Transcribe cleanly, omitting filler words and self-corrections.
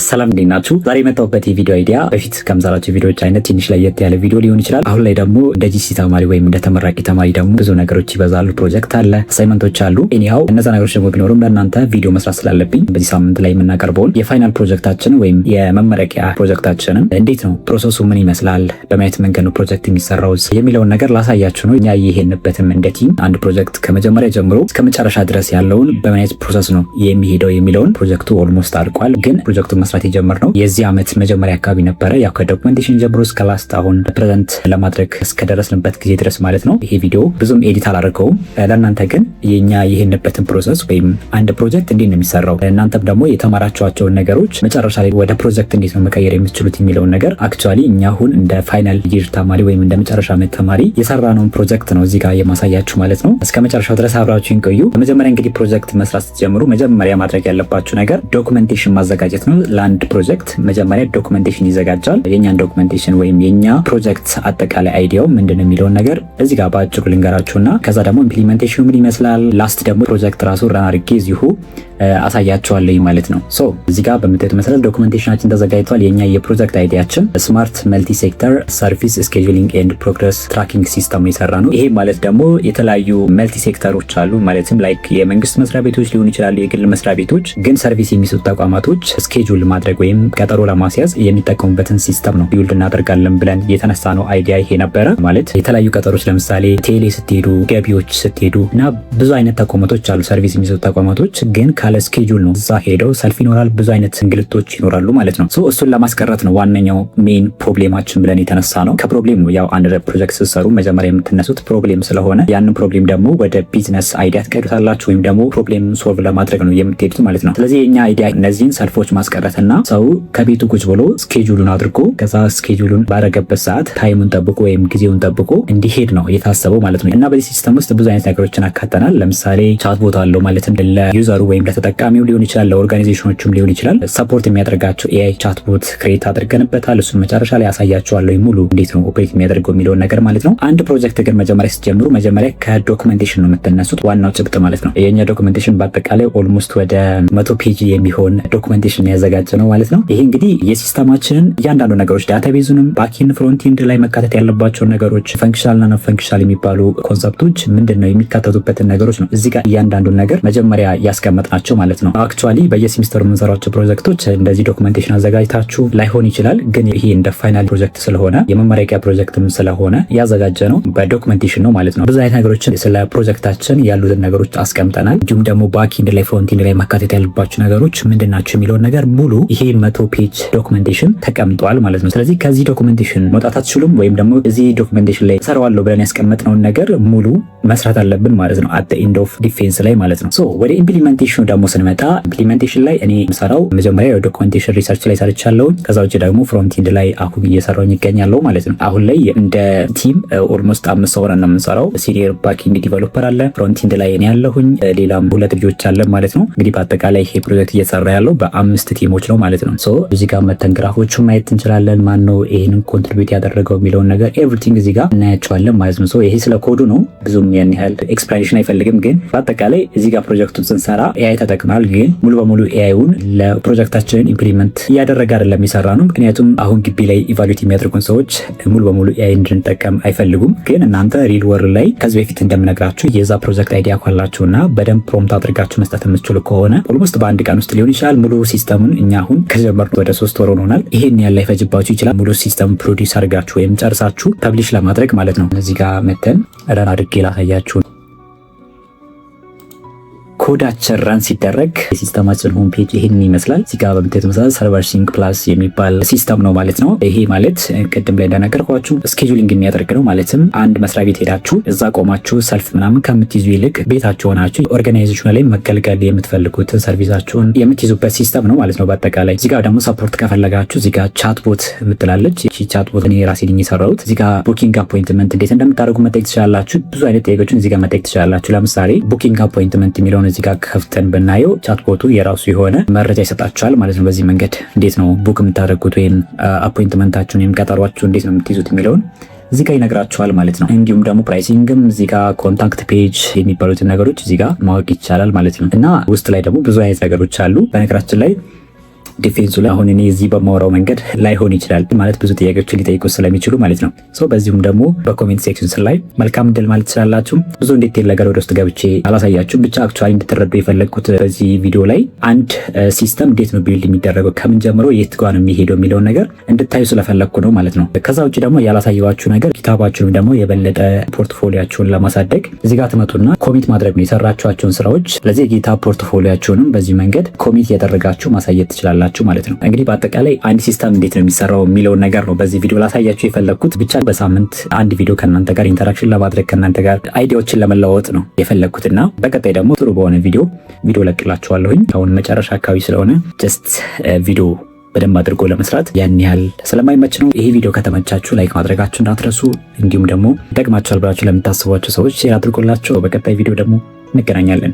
ሰላም እንዴት ናችሁ? ዛሬ የመጣሁበት የቪዲዮ አይዲያ በፊት ከምሰራቸው ቪዲዮዎች አይነት ትንሽ ለየት ያለ ቪዲዮ ሊሆን ይችላል። አሁን ላይ ደግሞ እንደ ጂሲ ተማሪ ወይም እንደ ተመራቂ ተማሪ ደግሞ ብዙ ነገሮች ይበዛሉ። ፕሮጀክት አለ፣ አሳይመንቶች አሉ። ኤኒሃው እነዛ ነገሮች ደግሞ ቢኖሩም ለእናንተ ቪዲዮ መስራት ስላለብኝ በዚህ ሳምንት ላይ የምናቀርበውን የፋይናል ፕሮጀክታችን ወይም የመመረቂያ ፕሮጀክታችንን እንዴት ነው ፕሮሰሱ፣ ምን ይመስላል፣ በማየት መንገድ ነው ፕሮጀክት የሚሰራው የሚለውን ነገር ላሳያችሁ ነው። እኛ ይሄንበትም እንደ ቲም አንድ ፕሮጀክት ከመጀመሪያ ጀምሮ እስከ መጨረሻ ድረስ ያለውን በማየት ፕሮሰስ ነው የሚሄደው የሚለውን ፕሮጀክቱ ኦልሞስት አልቋል። ግን ፕሮጀክቱን መስራት የጀመርነው የዚህ ዓመት መጀመሪያ አካባቢ ነበረ። ያው ከዶክመንቴሽን ጀምሮ እስከ ላስት አሁን ፕሬዘንት ለማድረግ እስከደረስንበት ጊዜ ድረስ ማለት ነው። ይሄ ቪዲዮ ብዙም ኤዲት አላደርገውም። ለእናንተ ግን የኛ ይሄንበትን ፕሮሰስ ወይም አንድ ፕሮጀክት እንዴት ነው የሚሰራው፣ እናንተም ደግሞ የተማራችኋቸውን ነገሮች መጨረሻ ላይ ወደ ፕሮጀክት እንዴት ነው መቀየር የምትችሉት የሚለውን ነገር አክቹአሊ እኛ አሁን እንደ ፋይናል ይር ተማሪ ወይም እንደ መጨረሻ ዓመት ተማሪ የሰራነውን ፕሮጀክት ነው እዚህ ጋር የማሳያችሁ ማለት ነው። እስከ መጨረሻው ድረስ አብራችሁን ቆዩ። በመጀመሪያ እንግዲህ ፕሮጀክት መስራት ስትጀምሩ መጀመሪያ ማድረግ ያለባችሁ ነገር ዶክመንቴሽን ማዘጋጀት ነው። ለአንድ ፕሮጀክት መጀመሪያ ዶክመንቴሽን ይዘጋጃል። የኛን ዶክመንቴሽን ወይም የኛ ፕሮጀክት አጠቃላይ አይዲያው ምንድነው የሚለውን ነገር እዚህ ጋር በአጭሩ ልንገራችሁና ከዛ ደግሞ ኢምፕሊሜንቴሽኑ ምን ይመስላል ላስት ደግሞ ፕሮጀክት ራሱ ረን አድርጌ እዚሁ አሳያችኋለሁ ማለት ነው። ሶ እዚህ ጋር በምታዩት መሰረት ዶክመንቴሽናችን ተዘጋጅቷል። የኛ የፕሮጀክት አይዲያችን ስማርት መልቲ ሴክተር ሰርቪስ ስኬጁሊንግ ኤንድ ፕሮግረስ ትራኪንግ ሲስተም የሰራ ነው። ይሄ ማለት ደግሞ የተለያዩ መልቲ ሴክተሮች አሉ ማለትም ላይክ የመንግስት መስሪያ ቤቶች ሊሆኑ ይችላሉ፣ የግል መስሪያ ቤቶች ግን ሰርቪስ የሚሰጡ ተቋማቶች ስኬጁል ማድረግ ወይም ቀጠሮ ለማስያዝ የሚጠቀሙበትን ሲስተም ነው ቢውልድ እናደርጋለን ብለን የተነሳ ነው አይዲያ ይሄ ነበረ። ማለት የተለያዩ ቀጠሮች ለምሳሌ ቴሌ ስትሄዱ፣ ገቢዎች ስትሄዱ እና ብዙ አይነት ተቋማቶች አሉ ሰርቪስ የሚሰጡ ተቋማቶች ግን ካለ ስኬጁል ነው። እዛ ሄደው ሰልፍ ይኖራል፣ ብዙ አይነት እንግልቶች ይኖራሉ ማለት ነው። ሶ እሱን ለማስቀረት ነው ዋነኛው ሜን ፕሮብሌማችን ብለን የተነሳ ነው። ከፕሮብሌም ነው ያው አንድ ፕሮጀክት ስትሰሩ መጀመሪያ የምትነሱት ፕሮብሌም ስለሆነ ያንን ፕሮብሌም ደግሞ ወደ ቢዝነስ አይዲያ ትቀይሩታላችሁ ወይም ደግሞ ፕሮብሌም ሶልቭ ለማድረግ ነው የምትሄዱት ማለት ነው። ስለዚህ የኛ አይዲያ እነዚህን ሰልፎች ማስቀረትና ሰው ከቤቱ ቁጭ ብሎ ስኬጁሉን አድርጎ ከዛ ስኬጁሉን ባረገበት ሰዓት ታይሙን ጠብቆ ወይም ጊዜውን ጠብቆ እንዲሄድ ነው የታሰበው ማለት ነው። እና በዚህ ሲስተም ውስጥ ብዙ አይነት ነገሮችን አካተናል። ለምሳሌ ቻት ቦት አለው ማለትም ለዩዘሩ ወይም ለተጠቃሚው ሊሆን ይችላል፣ ለኦርጋናይዜሽኖችም ሊሆን ይችላል ሰፖርት የሚያደርጋቸው ኤአይ ቻት ቦት ክሬት አድርገንበታል። እሱን መጨረሻ ላይ ያሳያችኋለሁ ሙሉ እንዴት ነው ኦፕሬት የሚያደርገው የሚለውን ነገር ማለት ነው። አንድ ፕሮጀክት ግን መጀመሪያ ስትጀምሩ መጀመሪያ ከዶክመንቴሽን ነው የምትነሱት፣ ዋናው ጭብጥ ማለት ነው። የኛ ዶክመንቴሽን በአጠቃላይ ኦልሞስት ወደ 100 ፔጅ የሚሆን ዶክመንቴሽን ያዘጋጀ ነው ማለት ነው። ይሄ እንግዲህ የሲስተማችንን እያንዳንዱ ነገሮች ዳታቤዙንም ባክኤንድ ፍሮንቲንድ ላይ መካተት ያለባቸውን ነገሮች ፈንክሽናልና ነን ፈንክሽናል የሚባሉ ኮንሰፕቶች ምንድነው የሚካተቱበትን ነገሮች ነው እዚህ ጋር እያንዳንዱን ነገር መጀመሪያ ያስቀመጥናቸው ማለት ነው። አክቹአሊ በየሴሚስተሩ የምንሰራቸው ፕሮጀክቶች እንደዚህ ዶክመንቴሽን አዘጋጅታችሁ ላይሆን ይችላል። ግን ይሄ እንደ ፋይናል ፕሮጀክት ስለሆነ የመመረቂያ ፕሮጀክትም ስለሆነ ያዘጋጀ ነው በዶክመንቴሽን ነው ማለት ነው። ብዙ አይነት ነገሮችን ስለ ፕሮጀክታችን ያሉትን ነገሮች አስቀምጠናል። እንዲሁም ደግሞ ባክኤንድ ላይ ፍሮንቲንድ ላይ መካተት ያለባቸው ነገሮች ምንድናቸው የሚለውን ነገር ሙሉ ይሄ 100 ፔጅ ዶክመንቴሽን ተቀምጧል ማለት ነው። ስለዚህ ከዚህ ዶክመንቴሽን መውጣት አትችሉም ወይም ደግሞ እዚህ ዶክመንቴሽን ላይ ሰራዋለሁ ብለን ያስቀመጥነውን ነገር ሙሉ መስራት አለብን ማለት ነው። አት ኤንድ ኦፍ ዲፌንስ ላይ ማለት ነው። ሶ ወደ ኢምፕሊሜንቴሽኑ ደግሞ ስንመጣ ኢምፕሊሜንቴሽን ላይ እኔ የምሰራው መጀመሪያ የዶክመንቴሽን ሪሰርች ላይ ሰርቻለሁ። ከዛ ውጭ ደግሞ ፍሮንቲንድ ላይ አሁን እየሰራሁኝ ይገኛለሁ ማለት ነው። አሁን ላይ እንደ ቲም ኦልሞስት 5 ሰው ነን የምንሰራው። ሲኒየር ባክኤንድ ዲቨሎፐር አለ፣ ፍሮንቲንድ ላይ እኔ ያለሁኝ፣ ሌላም 2 ልጆች አለ ማለት ነው። እንግዲህ በአጠቃላይ ይሄ ፕሮጀክት እየተሰራ ያለው በ5 ቲሞች ነው ማለት ነው። ሶ እዚህ ጋር መተን ግራፎቹን ማየት እንችላለን። ማን ነው ይሄንን ኮንትሪቢዩት ያደረገው የሚለውን ነገር ኤቭሪቲንግ እዚህ ጋር እናያቸዋለን ማለት ነው። ሶ ይሄ ስለ ኮዱ ነው፣ ብዙም ያን ያህል ኤክስፕላኔሽን አይፈልግም። ግን በአጠቃላይ እዚህ ጋር ፕሮጀክቱን ስንሰራ ኤአይ ተጠቅመናል። ግን ሙሉ በሙሉ ኤአይውን ለፕሮጀክታችንን ኢምፕሊመንት እያደረገ አይደለም የሰራ ነው። ምክንያቱም አሁን ግቢ ላይ ኢቫሉዌት የሚያደርጉን ሰዎች ሙሉ በሙሉ ኤአይ እንድንጠቀም አይፈልጉም። ግን እናንተ ሪል ወርልድ ላይ ከዚህ በፊት እንደምነግራችሁ የዛ ፕሮጀክት አይዲያ ካላችሁና በደንብ ፕሮምፕት አድርጋችሁ መስጠት የምትችሉ ከሆነ ኦልሞስት በአንድ ቀን ውስጥ ሊሆን ይችላል ሙሉ ሲስተሙን እኛ አሁን ከጀመርን ወደ 3 ወር ሆኖናል። ይሄን ያህል ላይፈጅባችሁ ይችላል ሙሉ ሲስተም ፕሮዲውስ አድርጋችሁ ወይም ጨርሳችሁ ፐብሊሽ ለማድረግ ማለት ነው። እዚህ ጋር መተን ረን አድርጌ ላሳያችሁ። ኮዳችን ረን ሲደረግ የሲስተማችን ሆም ፔጅ ይሄንን ይመስላል። እዚህ ጋር በምታዩት መሰረት ሰርቨር ሲንክ ፕላስ የሚባል ሲስተም ነው ማለት ነው። ይሄ ማለት ቅድም ላይ እንደነገርኳችሁ ስኬጁሊንግ የሚያደርግ ነው። ማለትም አንድ መስሪያ ቤት ሄዳችሁ እዛ ቆማችሁ ሰልፍ ምናምን ከምትይዙ ይልቅ ቤታችሁ ሆናችሁ ኦርጋናይዜሽኑ ላይ መገልገል የምትፈልጉትን ሰርቪሳችሁን የምትይዙበት ሲስተም ነው ማለት ነው በአጠቃላይ። እዚህ ጋር ደግሞ ሰፖርት ከፈለጋችሁ እዚህ ጋር ቻት ቦት ምትላለች። እቺ ቻት ቦት እኔ ራሴ ነኝ የሰራሁት። እዚህ ጋር ቡኪንግ አፖይንትመንት እንዴት እንደምታደርጉ መጠየቅ ትችላላችሁ። ብዙ አይነት ጥያቄዎችን እዚህ ጋር መጠየቅ ትችላላችሁ። ለምሳሌ ቡኪንግ አፖይንትመንት የሚለውን እዚህ ጋር ከፍተን ብናየው ቻትቦቱ የራሱ የሆነ መረጃ ይሰጣችኋል ማለት ነው። በዚህ መንገድ እንዴት ነው ቡክ የምታደርጉት ወይም አፖይንትመንታችሁን ወይም ቀጠሯችሁ እንዴት ነው የምትይዙት የሚለውን እዚህ ጋር ይነግራችኋል ማለት ነው። እንዲሁም ደግሞ ፕራይሲንግም እዚህ ጋር ኮንታክት ፔጅ የሚባሉትን ነገሮች እዚህ ጋር ማወቅ ይቻላል ማለት ነው። እና ውስጥ ላይ ደግሞ ብዙ አይነት ነገሮች አሉ። በነገራችን ላይ ዲፌንሱ ላይ አሁን እኔ እዚህ በማወራው መንገድ ላይሆን ይችላል ማለት ብዙ ጥያቄዎችን ሊጠይቁ ስለሚችሉ ማለት ነው። በዚሁም ደግሞ በኮሜንት ሴክሽን ላይ መልካም እድል ማለት ትችላላችሁ። ብዙ ዲቴል ነገር ወደ ውስጥ ገብቼ አላሳያችሁም። ብቻ አክቹዋሊ እንድትረዱ የፈለግኩት በዚህ ቪዲዮ ላይ አንድ ሲስተም እንዴት ነው ቢልድ የሚደረገው ከምን ጀምሮ የት ጋር ነው የሚሄደው የሚለውን ነገር እንድታዩ ስለፈለግኩ ነው ማለት ነው። ከዛ ውጭ ደግሞ ያላሳየኋችሁ ነገር ኪታባችሁንም ደግሞ የበለጠ ፖርትፎሊያችሁን ለማሳደግ እዚህ ጋር ትመጡና ኮሚት ማድረግ ነው የሰራችኋቸውን ስራዎች። ስለዚህ የኪታብ ፖርትፎሊያችሁንም በዚህ መንገድ ኮሚት ያደረጋችሁ ማሳየት ትችላላችሁ ማለት ነው። እንግዲህ በአጠቃላይ አንድ ሲስተም እንዴት ነው የሚሰራው የሚለውን ነገር ነው በዚህ ቪዲዮ ላሳያችሁ የፈለግኩት። ብቻ በሳምንት አንድ ቪዲዮ ከእናንተ ጋር ኢንተራክሽን ለማድረግ ከእናንተ ጋር አይዲያዎችን ለመለዋወጥ ነው የፈለግኩትና በቀጣይ ደግሞ ጥሩ በሆነ ቪዲዮ ለቅላችኋለሁኝ። አሁን መጨረሻ አካባቢ ስለሆነ ጀስት ቪዲዮ በደንብ አድርጎ ለመስራት ያን ያህል ስለማይመች ነው። ይሄ ቪዲዮ ከተመቻችሁ ላይክ ማድረጋችሁ እንዳትረሱ፣ እንዲሁም ደግሞ ይጠቅማችኋል ብላችሁ ለምታስቧቸው ሰዎች ሼር አድርጎላቸው። በቀጣይ ቪዲዮ ደግሞ እንገናኛለን።